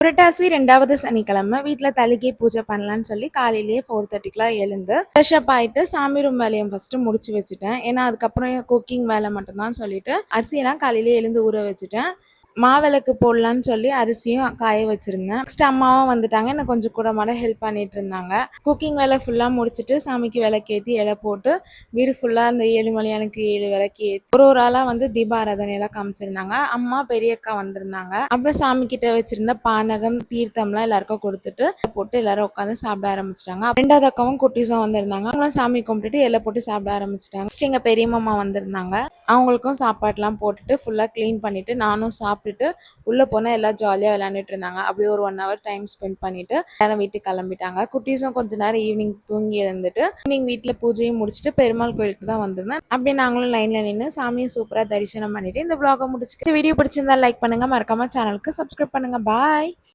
புரட்டாசி 2வது சனிக்கிழமை வீட்டில் தலிகை பூஜை பண்ணலான்னு சொல்லி காலையிலேயே 4:30க்குலாம் எழுந்து ஃப்ரெஷ்அப் ஆகிட்டு சாமி ரூம் வேலையை ஃபஸ்ட்டு முடிச்சு வச்சுட்டேன். ஏன்னா அதுக்கப்புறம் குக்கிங் வேலை மட்டும்தான் சொல்லிட்டு அரிசியெல்லாம் காலையிலேயே எழுந்து ஊற வச்சுட்டேன். மாவிளக்கு போடலான்னு சொல்லி அரிசியும் காய வச்சுருந்தேன். நெக்ஸ்ட் அம்மாவும் வந்துட்டாங்க. எனக்கு கொஞ்சம் கூட மாட ஹெல்ப் பண்ணிட்டு இருந்தாங்க. குக்கிங் வேலை ஃபுல்லாக முடிச்சுட்டு சாமிக்கு விளக்கேற்றி இலை போட்டு வீடு ஃபுல்லாக அந்த 7 மணியானுக்கு 7 விளக்கு ஏற்றி ஒரு ஆளாக வந்து தீபாராதனையெல்லாம் காமிச்சிருந்தாங்க. அம்மா பெரியக்கா வந்திருந்தாங்க. அப்புறம் சாமி கிட்ட வச்சிருந்த பானகம் தீர்த்தம்லாம் எல்லாருக்கும் கொடுத்துட்டு போட்டு எல்லாரும் உட்காந்து சாப்பிட ஆரம்பிச்சிட்டாங்க. 2வது அக்காவும் குட்டீஸும் வந்திருந்தாங்க. அவங்களும் சாமி கும்பிட்டுட்டு இலை போட்டு சாப்பிட ஆரம்பிச்சிட்டாங்க. நெக்ஸ்ட் எங்கள் பெரியம்மா வந்திருந்தாங்க. அவங்களுக்கும் சாப்பாடுலாம் போட்டுட்டு ஃபுல்லாக க்ளீன் பண்ணிவிட்டு நானும் சாப்பிட்டுட்டு உள்ளே போனால் எல்லாம் ஜாலியாக விளையாண்டுட்டு இருந்தாங்க. அப்படியே ஒரு 1 hour டைம் ஸ்பெண்ட் பண்ணிவிட்டு எல்லாரும் வீட்டுக்கு கிளம்பிட்டாங்க. குட்டீஸும் கொஞ்ச நேரம் ஈவினிங் தூங்கி எழுந்துட்டு ஈவினிங் வீட்டில் பூஜையும் முடிச்சுட்டு பெருமாள் கோயிலுக்கு தான் வந்திருந்தேன். அப்படியே நாங்களும் லைனில் நின்று சாமியை சூப்பராக தரிசனம் பண்ணிவிட்டு இந்த vlog முடிச்சுட்டு வீடியோ பிடிச்சிருந்தா லைக் பண்ணுங்கள், மறக்காமல் சேனலுக்கு சப்ஸ்கிரைப் பண்ணுங்கள். பாய்.